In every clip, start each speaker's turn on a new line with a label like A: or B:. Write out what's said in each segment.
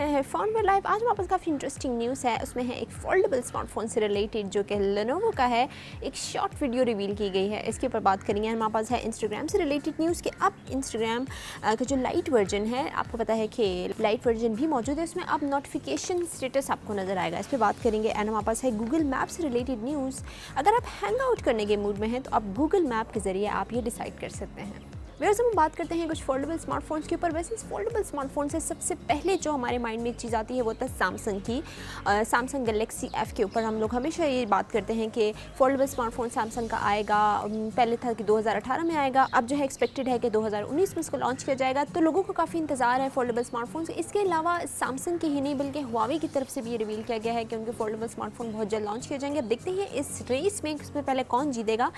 A: रहे हैं फोनवर्ल्ड लाइव। आज हमारे पास काफ़ी इंटरेस्टिंग न्यूज़ है, उसमें है एक फोल्डेबल स्मार्टफोन से रिलेटेड जो कि लेनोवो का है। एक शॉर्ट वीडियो रिवील की गई है, इसके ऊपर बात करेंगे। हमारे पास है इंस्टाग्राम से रिलेटेड न्यूज़ कि अब इंस्टाग्राम का जो लाइट वर्जन है, आपको पता है कि लाइट वर्जन भी मौजूद है, उसमें अब नोटिफिकेशन स्टेटस आपको नज़र आएगा। इस पर बात करेंगे। एंड हमारे पास है गूगल मैप से रिलेटेड न्यूज़। अगर आप हैंग आउट करने के मूड में हैं तो आप गूगल मैप के ज़रिए आप ये डिसाइड कर सकते हैं। वैसे हम बात करते हैं कुछ फोल्डेबल स्मार्टफोन्स के ऊपर। वैसे इस फोल्डेबल स्मार्टफोन से सबसे पहले जो हमारे माइंड में एक चीज़ आती है वो था सैमसंग की। सैमसंग गैलेक्सी एफ के ऊपर हम लोग हमेशा ये बात करते हैं कि फोल्डेबल स्मार्टफोन सैमसंग का आएगा। पहले था कि 2018 में आएगा, अब जो है एक्सपेक्टेड है कि 2019 में इसको लॉन्च किया जाएगा। तो लोगों को काफ़ी इंतजार है फोल्डेबल स्मार्टफोन से। इसके अलावा सैमसंग के ही नहीं बल्कि हुआवे की तरफ से भी ये रिवील किया गया है कि उनके फोल्डेबल स्मार्टफोन बहुत जल्द लॉन्च किए जाएंगे। अब देखते हैं इस रेस में इसमें पहले कौन जीतेगा।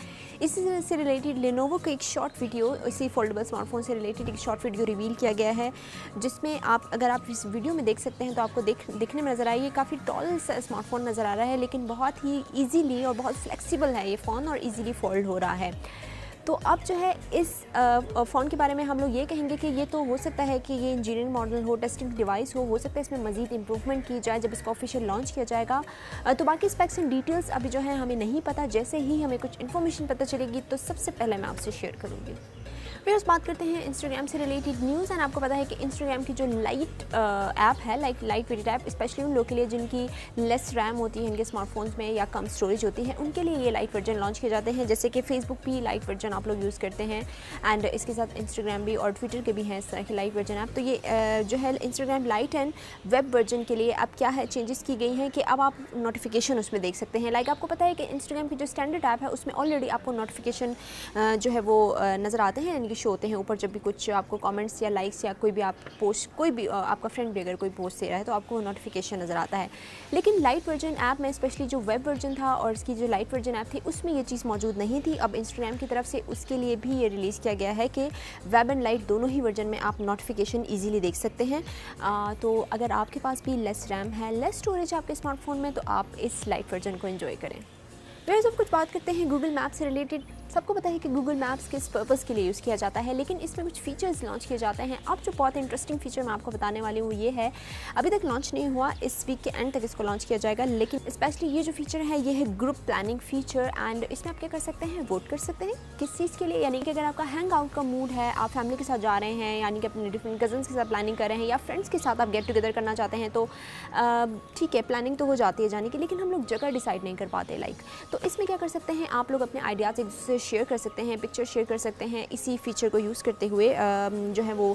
A: इसी से रिलेटेड लेनोवो का एक शॉर्ट वीडियो, इसी फोल्डेबल स्मार्टफोन से रिलेटेड एक शॉर्ट वीडियो रिवील किया गया है, जिसमें अगर आप इस वीडियो में देख सकते हैं तो आपको दिखने में नज़र आइए काफ़ी टॉल सा स्मार्टफोन नज़र आ रहा है, लेकिन बहुत ही ईजीली और बहुत फ्लेक्सिबल है ये फ़ोन और ईजीली फोल्ड हो रहा है। तो अब जो है इस फ़ोन के बारे में हम लोग ये कहेंगे कि ये तो हो सकता है कि ये इंजीनियरिंग मॉडल हो, टेस्टिंग डिवाइस हो सकता है इसमें मज़ीद इंप्रूवमेंट की जाए जब इसको ऑफिशियल लॉन्च किया जाएगा। तो बाकी स्पेक्स एंड डिटेल्स अभी जो है हमें नहीं पता। जैसे ही हमें कुछ इन्फॉर्मेशन पता चलेगी तो सबसे पहले मैं आपसे शेयर करूँगी। फिर उस बात करते हैं इंस्टाग्राम से रिलेटेड न्यूज़। एंड आपको पता है कि इंस्टाग्राम की जो लाइट ऐप है, लाइट वेट ऐप, स्पेशली उन लोगों के लिए जिनकी लेस रैम होती है इनके स्मार्टफोन्स में या कम स्टोरेज होती है, उनके लिए ये लाइट वर्जन लॉन्च किए जाते हैं। जैसे कि फेसबुक भी लाइट वर्जन आप लोग यूज़ करते हैं एंड इसके साथ इंस्टाग्राम भी और ट्विटर के भी हैं इस तरह के लाइट वर्जन ऐप। तो ये जो है Instagram light and web version के लिए अब क्या है चेंजेस की गई हैं कि अब आप नोटिफिकेशन उसमें देख सकते हैं। लाइक आपको पता है कि इंस्टाग्राम की जो स्टैंडर्ड ऐप है उसमें ऑलरेडी आपको नोटिफिकेशन जो है वो नज़र आते हैं, यानी कि शो होते हैं ऊपर। जब भी कुछ आपको कमेंट्स या लाइक्स या कोई भी आप पोस्ट, कोई भी आपका फ्रेंड भी अगर कोई पोस्ट दे रहा है तो आपको नोटिफिकेशन नज़र आता है। लेकिन लाइट वर्जन ऐप में स्पेशली जो वेब वर्जन था और इसकी जो लाइट वर्जन ऐप थी उसमें ये चीज़ मौजूद नहीं थी। अब इंस्टाग्राम की तरफ से उसके लिए भी ये रिलीज़ किया गया है कि वेब एंड लाइट दोनों ही वर्जन में आप नोटिफिकेशन ईजिली देख सकते हैं। तो अगर आपके पास भी लेस रैम है, लेस स्टोरेज आपके स्मार्टफोन में, तो आप इस लाइट वर्जन को एंजॉय करें। वैसे सब कुछ बात करते हैं गूगल मैप से रिलेटेड। सबको पता है कि गूगल मैप्स किस पर्पज़ के लिए यूज़ किया जाता है, लेकिन इसमें कुछ फीचर्स लॉन्च किए जाते हैं। अब जो बहुत इंटरेस्टिंग फीचर मैं आपको बताने वाली हूँ ये है, अभी तक लॉन्च नहीं हुआ, इस वीक के एंड तक इसको लॉन्च किया जाएगा। लेकिन स्पेशली ये जो फीचर है ये है ग्रुप प्लानिंग फीचर। एंड इसमें आप क्या कर सकते हैं, वोट कर सकते हैं किस चीज़ के लिए। यानी कि अगर आपका हैंग आउट का मूड है, आप फैमिली के साथ जा रहे हैं, यानी कि अपने डिफरेंट कजन्स के साथ प्लानिंग कर रहे हैं या फ्रेंड्स के साथ आप गेट टुगेदर करना चाहते हैं, तो ठीक है, प्लानिंग तो हो जाती है जाने की, लेकिन हम लोग जगह डिसाइड नहीं कर पाते। तो इसमें क्या कर सकते हैं, आप लोग अपने आइडियाज़ एक दूसरे से शेयर कर सकते हैं, पिक्चर शेयर कर सकते हैं। इसी फीचर को यूज़ करते हुए जो है वो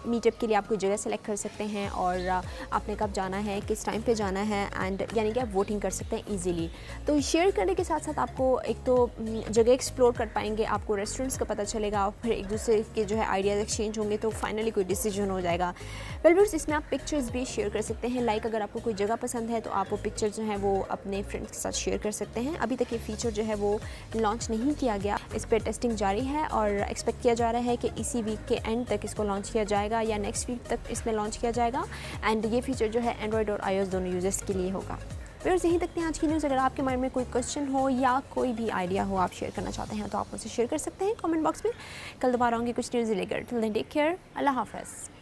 A: मीटअप के लिए आप कोई जगह सेलेक्ट कर सकते हैं और आपने कब जाना है, किस टाइम पे जाना है, एंड यानी कि आप वोटिंग कर सकते हैं इजीली। तो शेयर करने के साथ साथ आपको एक तो जगह एक्सप्लोर कर पाएंगे, आपको रेस्टोरेंट्स का पता चलेगा, फिर एक दूसरे के जो है आइडियाज़ एक्सचेंज होंगे, तो फाइनली कोई डिसीजन हो जाएगा। व्यूअर्स, इसमें आप पिक्चर्स भी शेयर कर सकते हैं। लाइक अगर आपको कोई जगह पसंद है तो आप वो पिक्चर जो है वो अपने फ्रेंड्स के साथ शेयर कर सकते हैं। अभी तक ये फीचर जो है वो लॉन्च नहीं किया गया, इस पर टेस्टिंग जारी है और एक्सपेक्ट किया जा रहा है कि इसी वीक के एंड तक इसको लॉन्च किया जाएगा या नेक्स्ट वीक तक इसमें लॉन्च किया जाएगा। एंड ये फीचर जो है एंड्रॉयड और iOS दोनों यूजर्स के लिए होगा। फिर यहीं तक थी आज की न्यूज़। अगर आपके माइंड में कोई क्वेश्चन हो या कोई भी आइडिया हो आप शेयर करना चाहते हैं तो आप मुझसे शेयर कर सकते हैं कमेंट बॉक्स में। कल दोबारा आऊँगी कुछ न्यूज़ लेकर। टिल देन टेक केयर, अल्लाह हाफ़िज़।